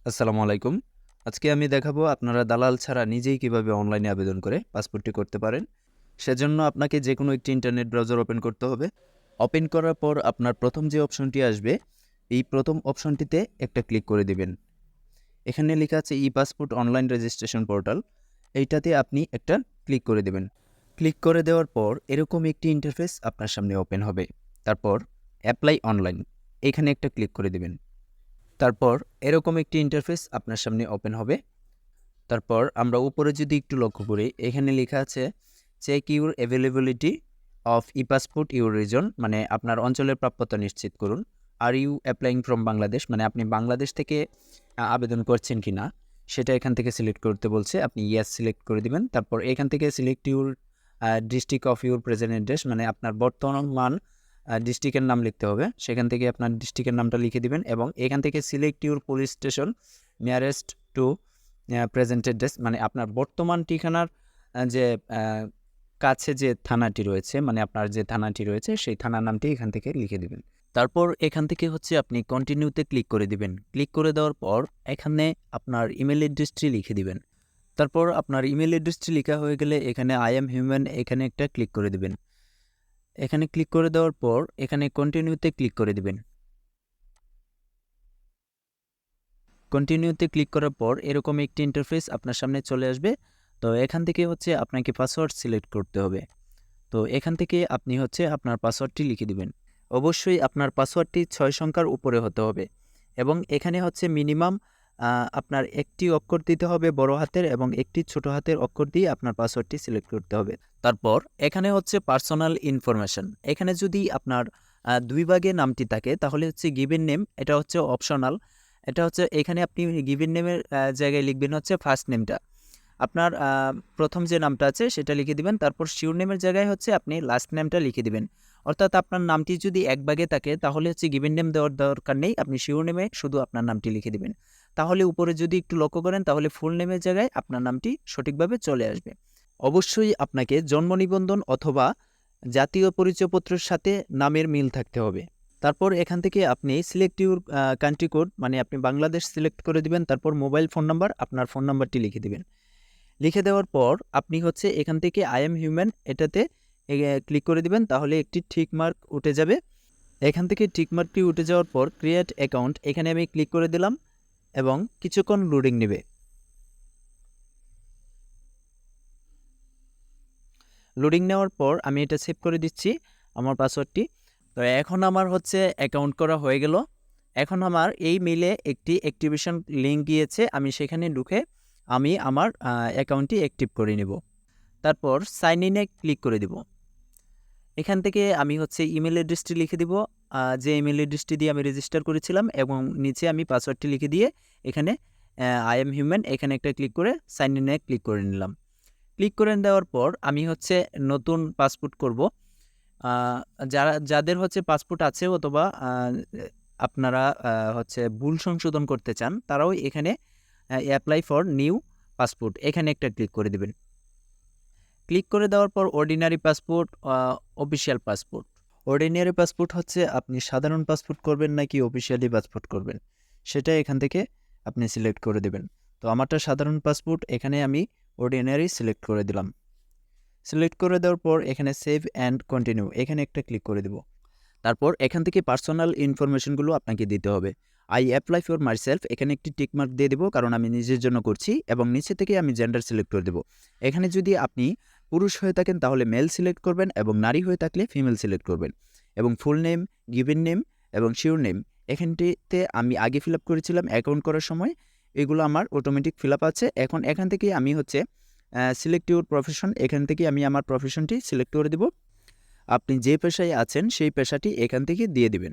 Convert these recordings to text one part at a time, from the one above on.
আসসালামু আলাইকুম। আজকে আমি দেখাবো আপনারা দালাল ছাড়া নিজেই কিভাবে অনলাইনে আবেদন করে পাসপোর্টটি করতে পারেন। সেজন্য আপনাকে যেকোনো একটি ইন্টারনেট ব্রাউজার ওপেন করতে হবে। ওপেন করার পর আপনার প্রথম যে অপশনটি আসবে, এই প্রথম অপশনটিতে একটা ক্লিক করে দিবেন। এখানে লেখা আছে ই-পাসপোর্ট অনলাইন রেজিস্ট্রেশন পোর্টাল। এইটাতে আপনি একটা ক্লিক করে দেবেন। ক্লিক করে দেওয়ার পর এরকম একটি ইন্টারফেস আপনার সামনে ওপেন হবে। তারপর অ্যাপ্লাই অনলাইন, এখানে একটা ক্লিক করে দিবেন। তারপর এরকম একটি ইন্টারফেস আপনার সামনে ওপেন হবে। তারপর আমরা উপরে যদি একটু লক্ষ্য করি, এখানে লেখা আছে check your availability of e passport your region, মানে আপনার অঞ্চলের প্রাপ্যতা নিশ্চিত করুন। Are you applying from Bangladesh, মানে আপনি বাংলাদেশ থেকে আবেদন করছেন কি না সেটা এখান থেকে সিলেক্ট করতে বলছে। আপনি ইয়েস সিলেক্ট করে দিবেন। তারপর এখান থেকে select your district of your present address, মানে আপনার বর্তমান ডিস্ট্রিক্টের নাম লিখতে হবে। সেখান থেকে আপনার ডিস্ট্রিক্টের নামটা লিখে দিবেন এবং এখান থেকে select your police station nearest to present address, মানে আপনার বর্তমান ঠিকানার যে কাছে যে থানাটি রয়েছে, মানে আপনার যে থানাটি রয়েছে সেই থানার নামটি এখান থেকে লিখে দিবেন। তারপর এখান থেকে হচ্ছে আপনি কন্টিনিউতে ক্লিক করে দিবেন। ক্লিক করে দেওয়ার পর এখানে আপনার ইমেল অ্যাড্রেসটি লিখে দিবেন। তারপর আপনার ইমেল অ্যাড্রেসটি লেখা হয়ে গেলে এখানে আই এম হিউম্যান, এখানে একটা ক্লিক করে দিবেন। এখানে ক্লিক করে দেওয়ার পর এখানে কন্টিনিউতে ক্লিক করে দিবেন। কন্টিনিউতে ক্লিক করার পর এরকম একটি ইন্টারফেস আপনার সামনে চলে আসবে। তো এখান থেকে হচ্ছে আপনাকে পাসওয়ার্ড সিলেক্ট করতে হবে। তো এখান থেকে আপনি হচ্ছে আপনার পাসওয়ার্ডটি লিখে দিবেন। অবশ্যই আপনার পাসওয়ার্ডটি 6 সংখ্যার উপরে হতে হবে এবং এখানে হচ্ছে মিনিমাম আপনার একটি অক্ষর দিতে হবে বড় হাতের এবং একটি ছোট হাতের অক্ষর দিয়ে আপনার পাসওয়ার্ডটি সিলেক্ট করতে হবে। তারপর এখানে হচ্ছে পার্সোনাল ইনফরমেশন। এখানে যদি আপনার 2 ভাগে নামটি থাকে তাহলে হচ্ছে গিভেন নেম, এটা হচ্ছে অপশনাল। এটা হচ্ছে এখানে আপনি গিভেন নেমের জায়গায় লিখবেন হচ্ছে ফার্স্ট নেমটা। আপনার প্রথম যে নামটা আছে সেটা লিখে দিবেন। তারপর শিওর নেমের জায়গায় হচ্ছে আপনি লাস্ট নেমটা লিখে দিবেন। অর্থাৎ আপনার নামটি যদি এক ভাগে থাকে তাহলে হচ্ছে গিভেন নেম দেওয়ার দরকার নেই। আপনি শিওর নেমে শুধু আপনার নামটি লিখে দিবেন। তাহলে উপরে যদি একটু লক্ষ্য করেন তাহলে ফুল নেমের জায়গায় আপনার নামটি সঠিকভাবে চলে আসবে। অবশ্যই আপনাকে জন্ম নিবন্ধন অথবা জাতীয় পরিচয়পত্রের সাথে নামের মিল থাকতে হবে। তারপর এখান থেকে আপনি সিলেক্ট ইউর কান্ট্রি কোড, মানে আপনি বাংলাদেশ সিলেক্ট করে দিবেন। তারপর মোবাইল ফোন নাম্বার, আপনার ফোন নাম্বারটি লিখে দিবেন। লিখে দেওয়ার পর আপনি হচ্ছে এখান থেকে আই এম হিউম্যান এটাতে ক্লিক করে দিবেন। তাহলে একটি টিক মার্ক উঠে যাবে। এখান থেকে টিক মার্কটি উঠে যাওয়ার পর ক্রিয়েট অ্যাকাউন্ট, এখানে আমি ক্লিক করে দিলাম এবং কিছুক্ষণ লোডিং নেবে। লোডিং নেওয়ার পর আমি এটা সেভ করে দিচ্ছি আমার পাসওয়ার্ডটি। তো এখন আমার হচ্ছে অ্যাকাউন্ট করা হয়ে গেল। এখন আমার এই মেইলে একটি অ্যাক্টিভেশন লিঙ্ক গিয়েছে, আমি সেখানে ঢুকে আমি আমার অ্যাকাউন্টটি অ্যাক্টিভ করে নেব। তারপর সাইন ইনে ক্লিক করে দিব। এখান থেকে আমি হচ্ছে ইমেল অ্যাড্রেসটি লিখে দিব, যে ইমেল অ্যাড্রেসটি দিয়ে আমি রেজিস্টার করেছিলাম, এবং নিচে আমি পাসওয়ার্ডটি লিখে দিয়ে এখানে আই এম হিউম্যান এখানে একটা ক্লিক করে সাইন ইনে ক্লিক করে নিলাম। ক্লিক করে দেওয়ার পর আমি হচ্ছে নতুন পাসপোর্ট করব। যাদের হচ্ছে পাসপোর্ট আছে অথবা আপনারা হচ্ছে ভুল সংশোধন করতে চান তারাও এখানে অ্যাপ্লাই ফর নিউ পাসপোর্ট এখানে একটা ক্লিক করে দেবেন। ক্লিক করে দেওয়ার পর ordinary passport, official passport. Ordinary passport হচ্ছে আপনি সাধারণ পাসপোর্ট করবেন নাকি অফিসিয়ালি পাসপোর্ট করবেন সেটা এখান থেকে আপনি সিলেক্ট করে দেবেন। তো আমারটা সাধারণ পাসপোর্ট, এখানে আমি অর্ডিনারি সিলেক্ট করে দিলাম। সিলেক্ট করে দেওয়ার পর এখানে সেভ অ্যান্ড কন্টিনিউ এখানে একটা ক্লিক করে দেব। তারপর এখান থেকে পার্সোনাল ইনফরমেশনগুলো আপনাকে দিতে হবে। আই অ্যাপ্লাই ফর মাইসেলফ এখানে একটি টিকমার্ক দিয়ে দেবো কারণ আমি নিজের জন্য করছি, এবং নিচে থেকে আমি জেন্ডার সিলেক্ট করে দেবো। এখানে যদি আপনি পুরুষ হয়ে থাকেন তাহলে মেল সিলেক্ট করবেন এবং নারী হয়ে থাকলে ফিমেল সিলেক্ট করবেন। এবং ফুল নেম, গিভেন নেম এবং শিওর নেম এখানটিতে আমি আগে ফিল আপ করেছিলাম অ্যাকাউন্ট করার সময়, এগুলো আমার অটোমেটিক ফিল আপ আছে। এখন এখান থেকে আমি হচ্ছে সিলেক্ট ইউর প্রফেশন, এখান থেকে আমি আমার প্রফেশনটি সিলেক্ট করে দেব। আপনি যে পেশায় আছেন সেই পেশাটি এখান থেকে দিয়ে দিবেন।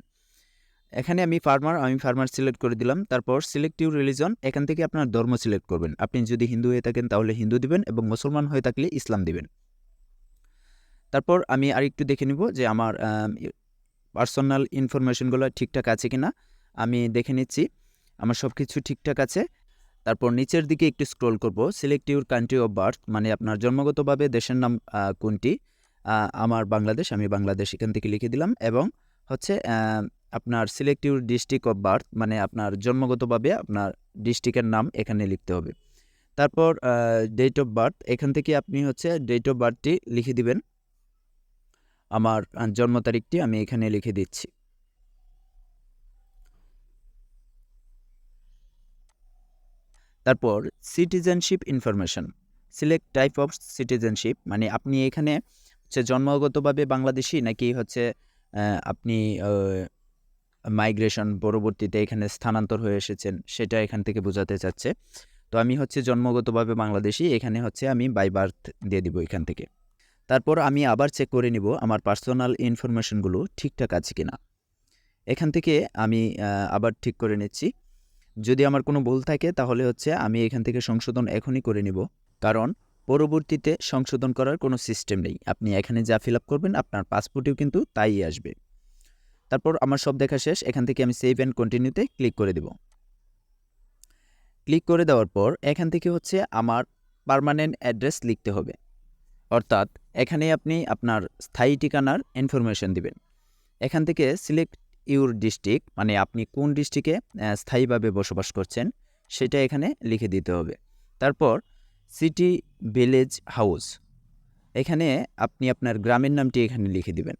এখানে আমি ফার্মার সিলেক্ট করে দিলাম। তারপর সিলেক্ট ইউর রিলিজন, এখান থেকে আপনার ধর্ম সিলেক্ট করবেন। আপনি যদি হিন্দু হয়ে থাকেন তাহলে হিন্দু দিবেন এবং মুসলমান হয়ে থাকলে ইসলাম দিবেন। তারপর আমি আরেকটু দেখে নিব যে আমার পার্সোনাল ইনফরমেশনগুলো ঠিকঠাক আছে কিনা। আমি দেখে নিচ্ছি আমার সব কিছু ঠিকঠাক আছে। তারপর নিচের দিকে একটু স্ক্রল করব। Select your country of birth, মানে আপনার জন্মগতভাবে দেশের নাম কোনটি। আমার বাংলাদেশ, আমি বাংলাদেশ এখান থেকে লিখে দিলাম। এবং হচ্ছে আপনার select your district of birth, মানে আপনার জন্মগতভাবে আপনার ডিস্ট্রিক্টের নাম এখানে লিখতে হবে। তারপর ডেট অফ বার্থ, এখান থেকে আপনি হচ্ছে ডেট অফ বার্থটি লিখে দিবেন। আমার জন্ম তারিখটি আমি এখানে লিখে দিচ্ছি। তারপর citizenship information, select type of citizenship, মানে আপনি এখানে হচ্ছে জন্মগতভাবে বাংলাদেশি নাকি হচ্ছে আপনি মাইগ্রেশন পরবর্তীতে এখানে স্থানান্তর হয়ে এসেছেন, সেটা এখান থেকে বোঝাতে চাচ্ছে। তো আমি হচ্ছে জন্মগতভাবে বাংলাদেশি, এখানে হচ্ছে আমি বাই বার্থ দিয়ে দিব এখান থেকে। তারপর আমি আবার চেক করে নিব আমার পার্সোনাল ইনফরমেশনগুলো ঠিকঠাক আছে কিনা। এখান থেকে আমি আবার ঠিক করে নিচ্ছি। যদি আমার কোনো ভুল থাকে তাহলে হচ্ছে আমি এখান থেকে সংশোধন এখনই করে নিব, কারণ পরবর্তীতে সংশোধন করার কোনো সিস্টেম নেই। আপনি এখানে যা ফিল আপ করবেন আপনার পাসপোর্টেও কিন্তু তাই আসবে। তারপর আমার সব দেখা শেষ, এখান থেকে আমি সেভ অ্যান্ড কন্টিনিউতে ক্লিক করে দেব। ক্লিক করে দেওয়ার পর এখান থেকে হচ্ছে আমার পার্মানেন্ট অ্যাড্রেস লিখতে হবে, অর্থাৎ এখানে আপনি আপনার স্থায়ী ঠিকানার ইনফরমেশন দিবেন। এখান থেকে সিলেক্ট ইউর ডিস্ট্রিক্ট, মানে আপনি কোন ডিস্ট্রিক্টে স্থায়ীভাবে বসবাস করছেন সেটা এখানে লিখে দিতে হবে। তারপর সিটি, ভিলেজ, হাউস, এখানে আপনি আপনার গ্রামের নামটি এখানে লিখে দিবেন।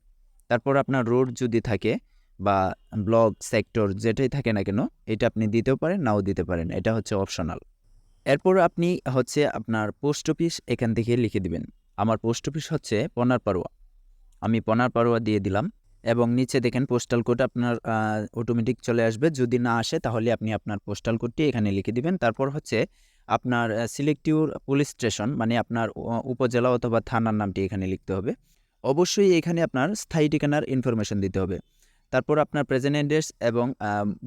তারপর আপনার রোড যদি থাকে বা ব্লক, সেক্টর যেটাই থাকে না কেন, এটা আপনি দিতেও পারেন, নাও দিতে পারেন, এটা হচ্ছে অপশনাল। এরপর আপনি হচ্ছে আপনার পোস্ট অফিস এখান থেকে লিখে দিবেন। আমার পোস্ট অফিস হচ্ছে পনারপাড়ুয়া, আমি পনারপাড়ুয়া দিয়ে দিলাম। এবং নিচে দেখেন পোস্টাল কোড আপনার অটোমেটিক চলে আসবে। যদি না আসে তাহলে আপনি আপনার পোস্টাল কোডটি এখানে লিখে দিবেন। তারপর হচ্ছে আপনার সিলেক্ট ইউর পুলিশ স্টেশন, মানে আপনার উপজেলা অথবা থানার নামটি এখানে লিখতে হবে। অবশ্যই এখানে আপনার স্থায়ী ঠিকানার ইনফরমেশন দিতে হবে। তারপর আপনার প্রেজেন্ট অ্যাড্রেস এবং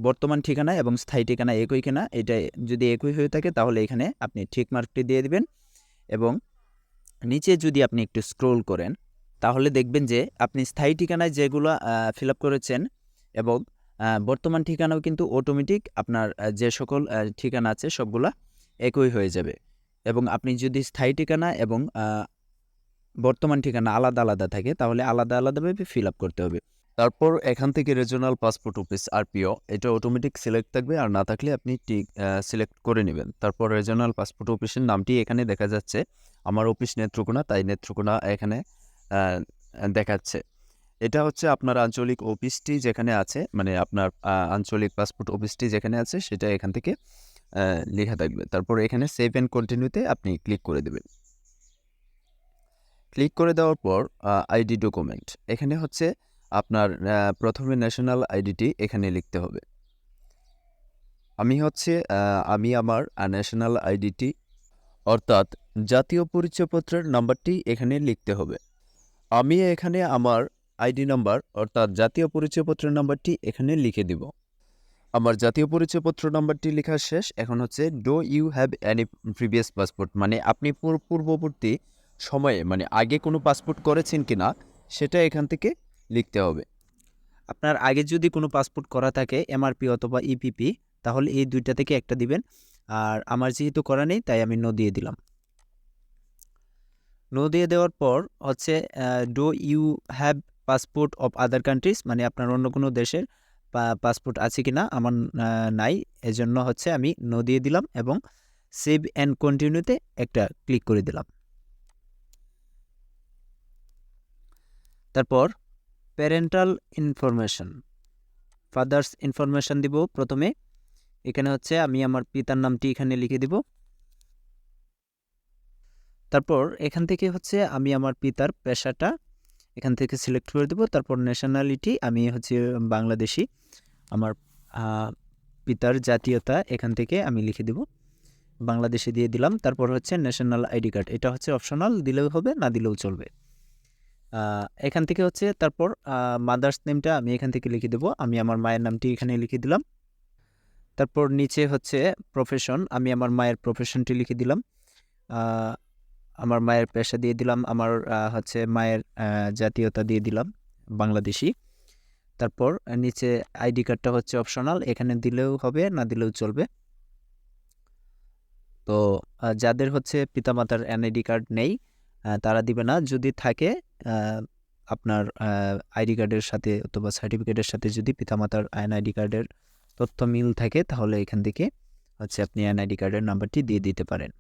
বর্তমান ঠিকানা এবং স্থায়ী ঠিকানা একই কিনা, এটা যদি একই হয়ে থাকে তাহলে এখানে আপনি ঠিক মার্কটি দিয়ে দিবেন। এবং নিচে যদি আপনি একটু স্ক্রোল করেন তাহলে দেখবেন যে আপনি স্থায়ী ঠিকানায় যেগুলো ফিল আপ করেছেন এবং বর্তমান ঠিকানাও কিন্তু অটোমেটিক আপনার যে সকল ঠিকানা আছে সবগুলা একই হয়ে যাবে। এবং আপনি যদি স্থায়ী ঠিকানা এবং বর্তমান ঠিকানা আলাদা আলাদা থাকে তাহলে আলাদা আলাদাভাবে ফিল আপ করতে হবে। তারপর এখান থেকে রিজিওনাল পাসপোর্ট অফিস আরপিও, এটা অটোমেটিক সিলেক্ট থাকবে, আর না থাকলে আপনি টিক সিলেক্ট করে নেবেন। তারপর রিজিওনাল পাসপোর্ট অফিসের নামটি এখানে দেখা যাচ্ছে, আমার অফিস নেত্রকোনা, তাই নেত্রকোনা এখানে দেখাচ্ছে। এটা হচ্ছে আপনার আঞ্চলিক অফিসটি যেখানে আছে, মানে আপনার আঞ্চলিক পাসপোর্ট অফিসটি যেখানে আছে সেটা এখান থেকে লেখা থাকবে। তারপর এখানে সেভ অ্যান্ড কন্টিনিউতে আপনি ক্লিক করে দেবেন। ক্লিক করে দেওয়ার পর আইডি ডকুমেন্ট, এখানে হচ্ছে আপনার প্রথমে ন্যাশনাল আইডিটি এখানে লিখতে হবে। আমি আমার ন্যাশনাল আইডিটি অর্থাৎ জাতীয় পরিচয়পত্রের নাম্বারটি এখানে লিখতে হবে। আমি এখানে আমার আইডি নাম্বার অর্থাৎ জাতীয় পরিচয়পত্রের নাম্বারটি এখানে লিখে দিব। আমার জাতীয় পরিচয়পত্র নাম্বারটি লেখা শেষ। এখন হচ্ছে do you have any previous passport, মানে আপনি পূর্ববর্তী সময়ে মানে আগে কোনো পাসপোর্ট করেছেন কিনা সেটা এখান থেকে লিখতে হবে। আপনার আগে যদি কোনো পাসপোর্ট করা থাকে এমআরপি অথবা ইপিপি, তাহলে এই দুইটা থেকে একটা দিবেন। আর আমার যেহেতু করা নেই তাই আমি নো দিয়ে দিলাম। নো দিয়ে দেওয়ার পর হচ্ছে do you have passport of other countries, মানে আপনার অন্য কোনো দেশের পাসপোর্ট আছে কি না, আমার নাই, এজন্য হচ্ছে আমি নো দিয়ে দিলাম এবং সেভ অ্যান্ড কন্টিনিউতে একটা ক্লিক করে দিলাম। তারপর প্যারেন্টাল ইনফরমেশন, ফাদার্স ইনফরমেশন দিব প্রথমে। এখানে হচ্ছে আমি আমার পিতার নামটি এখানে লিখে দিব। তারপর এখান থেকে হচ্ছে আমি আমার পিতার পেশাটা এখান থেকে সিলেক্ট করে দেব। তারপর ন্যাশনালিটি আমি হচ্ছে বাংলাদেশি, আমার পিতার জাতীয়তা এখান থেকে আমি লিখে দেব, বাংলাদেশে দিয়ে দিলাম। তারপর হচ্ছে ন্যাশনাল আইডি কার্ড, এটা হচ্ছে অপশনাল, দিলেও হবে না দিলেও চলবে। এখান থেকে হচ্ছে তারপর মাদার্স নেমটা আমি এখান থেকে লিখে দেব, আমি আমার মায়ের নামটি এখানে লিখে দিলাম। তারপর নিচে হচ্ছে প্রফেশন, আমি আমার মায়ের প্রফেশনটি লিখে দিলাম, আমার মায়ের পেশা দিয়ে দিলাম, আমার হচ্ছে মায়ের জাতীয়তা দিয়ে দিলাম বাংলাদেশি। তারপর নিচে আইডি কার্ডটা হচ্ছে অপশনাল, এখানে দিলেও হবে না দিলেও চলবে। তো যাদের হচ্ছে পিতামাতার এনআইডি কার্ড নেই তারা দিবে না, যদি থাকে আপনার আইডি কার্ডের সাথে অথবা সার্টিফিকেটের সাথে যদি পিতামাতার এনআইডি কার্ডের তথ্য মিল থাকে তাহলে এখান থেকে হচ্ছে আপনি এনআইডি কার্ডের নাম্বারটি দিয়ে দিতে পারেন।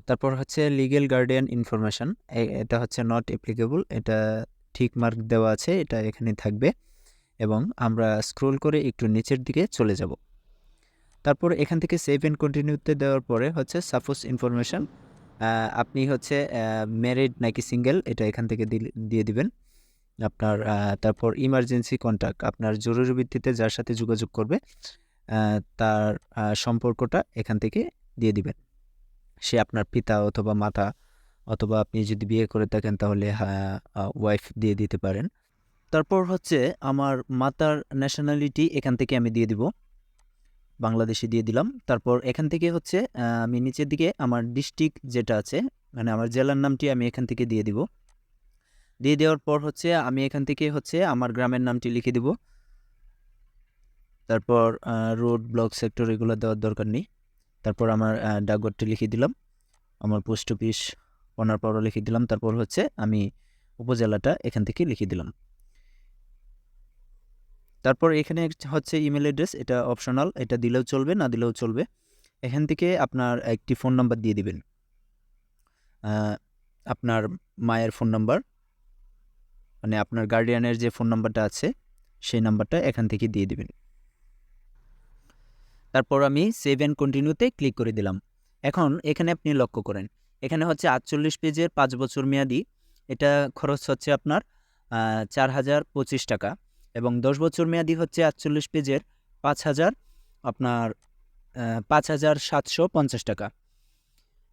তারপর হচ্ছে লিগ্যাল গার্ডিয়ান ইনফরমেশন, এটা হচ্ছে নট অ্যাপ্লিকেবল, এটা ঠিক মার্ক দেওয়া আছে, এটা এখানে থাকবে। এবং আমরা স্ক্রল করে একটু নিচের দিকে চলে যাব। তারপর এখান থেকে সেভ অ্যান্ড কন্টিনিউতে দেওয়ার পরে হচ্ছে সাপোজ ইনফরমেশন, আপনি হচ্ছে ম্যারিড নাকি সিঙ্গেল এটা এখান থেকে দিয়ে দিবেন আপনার। তারপর ইমার্জেন্সি কন্ট্যাক্ট, আপনার জরুরি ভিত্তিতে যার সাথে যোগাযোগ করবে তার সম্পর্কটা এখান থেকে দিয়ে দিবেন। সে আপনার পিতা অথবা মাতা, অথবা আপনি যদি বিয়ে করে থাকেন তাহলে ওয়াইফ দিয়ে দিতে পারেন। তারপর হচ্ছে আমার মাতার ন্যাশনালিটি এখান থেকে আমি দিয়ে দিব, বাংলাদেশি দিয়ে দিলাম। তারপর এখান থেকে হচ্ছে আমি নিচের দিকে আমার ডিস্ট্রিক্ট যেটা আছে, মানে আমার জেলার নামটি আমি এখান থেকে দিয়ে দিব। দিয়ে দেওয়ার পর হচ্ছে আমি এখান থেকে হচ্ছে আমার গ্রামের নামটি লিখে দিব। তারপর রোড, ব্লক, সেক্টর এগুলো দেওয়ার দরকার নেই। তারপর আমার ডাকঘরটি লিখে দিলাম, আমার পোস্ট অফিস ওনার পরও লিখে দিলাম। তারপর হচ্ছে আমি উপজেলাটা এখান থেকে লিখে দিলাম। তারপর এখানে হচ্ছে ইমেল অ্যাড্রেস, এটা অপশনাল, এটা দিলেও চলবে না দিলেও চলবে। এখান থেকে আপনার একটি ফোন নাম্বার দিয়ে দিবেন, আপনার মায়ের ফোন নাম্বার, মানে আপনার গার্ডিয়ানের যে ফোন নাম্বারটা আছে সেই নাম্বারটা এখান থেকে দিয়ে দিবেন। তারপর আমি সেভ অ্যান্ড কন্টিনিউতে ক্লিক করে দিলাম। এখন এখানে আপনি লক্ষ্য করেন, এখানে হচ্ছে 48 পেজের 5 বছর মেয়াদি, এটা খরচ হচ্ছে আপনার 4025 টাকা, এবং 10 বছর মেয়াদি হচ্ছে 48 পেজের 5000 আপনার 5750 টাকা।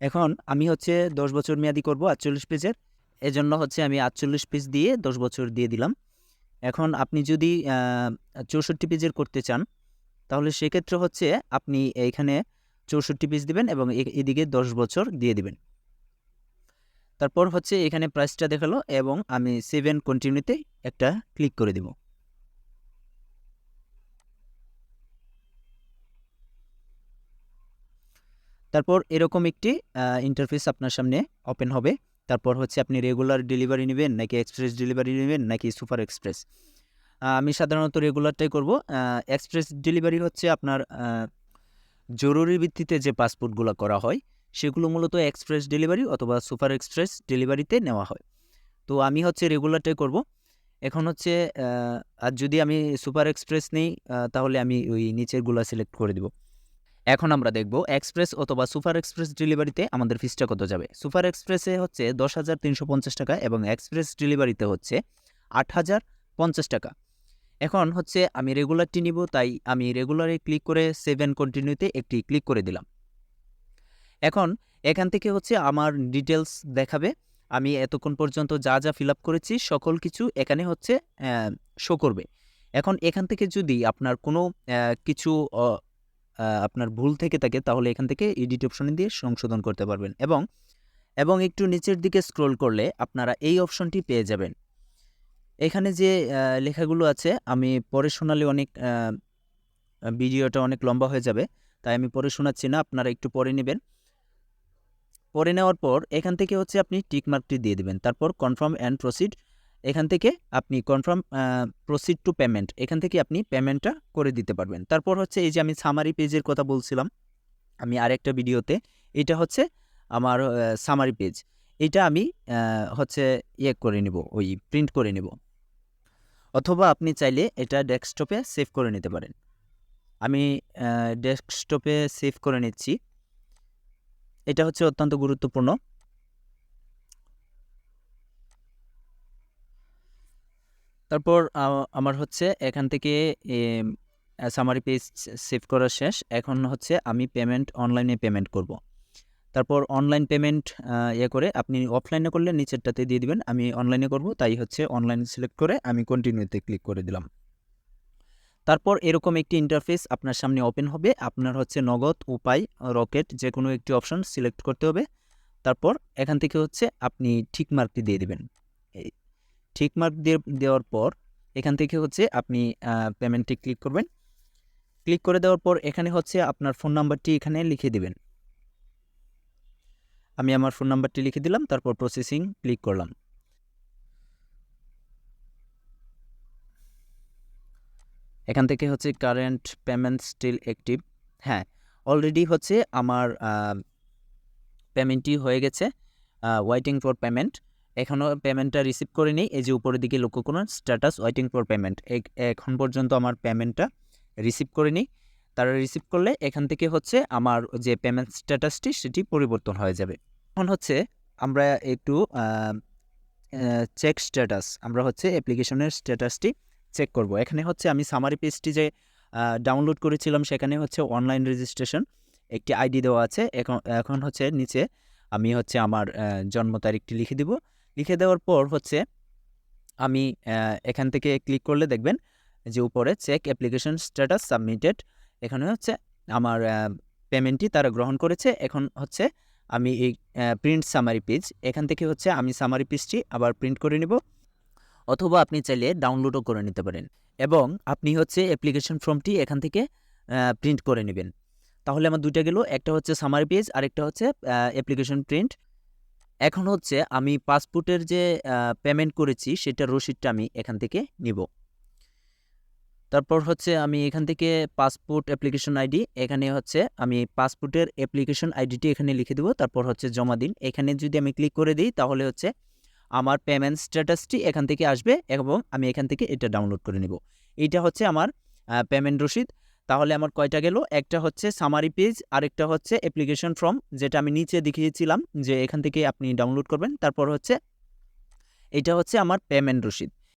এখন আমি হচ্ছে 10 বছর মেয়াদি করব 48 পেজের, এজন্য হচ্ছে আমি 48 পেজ দিয়ে 10 বছর দিয়ে দিলাম। এখন আপনি যদি 64 পেজের করতে চান তাহলে সেক্ষেত্রে হচ্ছে আপনি এইখানে 64 পেজ দিবেন এবং এদিকে 10 বছর দিয়ে দিবেন। তারপর হচ্ছে এখানে প্রাইসটা দেখালো এবং আমি সেভ অ্যান্ড কন্টিনিউতে একটা ক্লিক করে দিব। তারপর এরকম একটি ইন্টারফেস আপনার সামনে ওপেন হবে। তারপর হচ্ছে আপনি রেগুলার ডেলিভারি নেবেন নাকি এক্সপ্রেস ডেলিভারি নেবেন নাকি সুপার এক্সপ্রেস। আমি সাধারণত রেগুলারটাই করব। এক্সপ্রেস ডেলিভারি হচ্ছে আপনার জরুরি ভিত্তিতে যে পাসপোর্টগুলো করা হয় সেগুলো মূলত এক্সপ্রেস ডেলিভারি অথবা সুপার এক্সপ্রেস ডেলিভারিতে নেওয়া হয়। তো আমি হচ্ছে রেগুলারটাই করব। এখন হচ্ছে আর যদি আমি সুপার এক্সপ্রেস নেই তাহলে আমি ওই নিচেরগুলো সিলেক্ট করে দেব। এখন আমরা দেখব এক্সপ্রেস অথবা সুপার এক্সপ্রেস ডেলিভারিতে আমাদের ফিসটা কত যাবে। সুপার এক্সপ্রেসে হচ্ছে 10,350 টাকা এবং এক্সপ্রেস ডেলিভারিতে হচ্ছে 8,050 টাকা। এখন হচ্ছে আমি রেগুলারটি নিব, তাই আমি রেগুলারে ক্লিক করে সেভ অ্যান্ড কন্টিনিউতে একটি ক্লিক করে দিলাম। এখন এখান থেকে হচ্ছে আমার ডিটেলস দেখাবে, আমি এতক্ষণ পর্যন্ত যা যা ফিল আপ করেছি সকল কিছু এখানে হচ্ছে শো করবে। এখন এখান থেকে যদি আপনার কোনো কিছু আপনার ভুল থেকে থাকে তাহলে এখান থেকে এডিট অপশনে দিয়ে সংশোধন করতে পারবেন। এবং একটু নিচের দিকে স্ক্রল করলে আপনারা এই অপশনটি পেয়ে যাবেন। এখানে যে লেখাগুলো আছে আমি পড়ে শোনালে অনেক ভিডিওটা অনেক লম্বা হয়ে যাবে, তাই আমি পড়ে শোনাচ্ছি না, আপনারা একটু পড়ে নেবেন। পড়ে নেওয়ার পর এখান থেকে হচ্ছে আপনি টিকমার্কটি দিয়ে দেবেন। তারপর কনফার্ম অ্যান্ড প্রসিড, এখান থেকে আপনি কনফার্ম প্রসিড টু পেমেন্ট, এখান থেকে আপনি পেমেন্টটা করে দিতে পারবেন। তারপর হচ্ছে এই যে আমি সামারি পেজের কথা বলছিলাম আমি আরেকটা ভিডিওতে, এটা হচ্ছে আমার সামারি পেজ, এটা আমি হচ্ছে করে নেব, ওই প্রিন্ট করে নেব, অথবা আপনি চাইলে এটা ডেস্কটপে সেভ করে নিতে পারেন। আমি ডেস্কটপে সেভ করে নিচ্ছি, এটা হচ্ছে অত্যন্ত গুরুত্বপূর্ণ। তারপর আমার হচ্ছে এখান থেকে সামারি পেজ সেভ করা শেষ। এখন হচ্ছে আমি অনলাইনে পেমেন্ট করব। তারপর অনলাইন পেমেন্ট করে আপনি অফলাইনে করলে নিচেরটাতে দিয়ে দিবেন, আমি অনলাইনে করব তাই হচ্ছে অনলাইন সিলেক্ট করে আমি কন্টিনিউতে ক্লিক করে দিলাম। তারপর এরকম একটি ইন্টারফেস আপনার সামনে ওপেন হবে। আপনার হচ্ছে নগদ, উপায়, রকেট যে কোনো একটি অপশন সিলেক্ট করতে হবে। তারপর এখান থেকে হচ্ছে আপনি ঠিক মার্কটি দিয়ে দিবেন। এই ঠিক মার্ক দেওয়ার পর এখান থেকে হচ্ছে আপনি পেমেন্টে ক্লিক করবেন। ক্লিক করে দেওয়ার পর এখানে হচ্ছে আপনার ফোন নাম্বারটি এখানে লিখে দিবেন। আমি আমার ফোন নাম্বারটি লিখে দিলাম, তারপর প্রসেসিং ক্লিক করলাম। এখান থেকে হচ্ছে কারেন্ট পেমেন্ট স্টিল অ্যাক্টিভ। হ্যাঁ, অলরেডি হচ্ছে আমার পেমেন্টটি হয়ে গেছে, ওয়েটিং ফর পেমেন্ট। এখনও পেমেন্টটা রিসিভ করে নিই, এই যে উপরের দিকে লক্ষ্য করুন স্ট্যাটাস ওয়েটিং ফর পেমেন্ট। এখন পর্যন্ত আমার পেমেন্টটা রিসিভ করে নিই। তারা রিসিভ করলে এখান থেকে হচ্ছে আমার যে পেমেন্ট স্ট্যাটাসটি সেটি পরিবর্তন হয়ে যাবে। এখন হচ্ছে আমরা একটু চেক স্ট্যাটাস, আমরা হচ্ছে অ্যাপ্লিকেশনের স্ট্যাটাসটি চেক করব। এখানে হচ্ছে আমি সামারি পেজটি যে ডাউনলোড করেছিলাম সেখানে হচ্ছে অনলাইন রেজিস্ট্রেশন একটি আইডি দেওয়া আছে। এখন হচ্ছে নিচে আমি হচ্ছে আমার জন্ম তারিখটি লিখে দিব। লিখে দেওয়ার পর হচ্ছে আমি এখান থেকে ক্লিক করলে দেখবেন যে উপরে চেক অ্যাপ্লিকেশন স্ট্যাটাস সাবমিটেড, এখানে হচ্ছে আমার পেমেন্টটি তারা গ্রহণ করেছে। এখন হচ্ছে আমি এই প্রিন্ট সামারি পেজ, এখান থেকে হচ্ছে আমি সামারি পেজটি আবার প্রিন্ট করে নিব, অথবা আপনি চাইলে ডাউনলোডও করে নিতে পারেন এবং আপনি হচ্ছে অ্যাপ্লিকেশন ফর্মটি এখান থেকে প্রিন্ট করে নেবেন। তাহলে আমার দুইটা গেল, একটা হচ্ছে সামারি পেজ, আরেকটা হচ্ছে অ্যাপ্লিকেশন প্রিন্ট। এখন হচ্ছে আমি পাসপোর্টের যে পেমেন্ট করেছি সেটার রসিদটা আমি এখান থেকে নিব। তারপর হচ্ছে আমি এখান থেকে পাসপোর্ট অ্যাপ্লিকেশন আইডি, এখানে হচ্ছে আমি পাসপোর্টের অ্যাপ্লিকেশন আইডিটি এখানে লিখে দেবো। তারপর হচ্ছে জমা দিন, এখানে যদি আমি ক্লিক করে দিই তাহলে হচ্ছে আমার পেমেন্ট স্ট্যাটাসটি এখান থেকে আসবে এবং আমি এখান থেকে এটা ডাউনলোড করে নেব। এইটা হচ্ছে আমার পেমেন্ট রসিদ। তাহলে আমার কয়টা গেল, একটা হচ্ছে সামারি পেজ, আরেকটা হচ্ছে অ্যাপ্লিকেশন ফর্ম যেটা আমি নিচে দেখিয়েছিলাম যে এখান থেকে আপনি ডাউনলোড করবেন। তারপর হচ্ছে এটা হচ্ছে আমার পেমেন্ট রসিদ।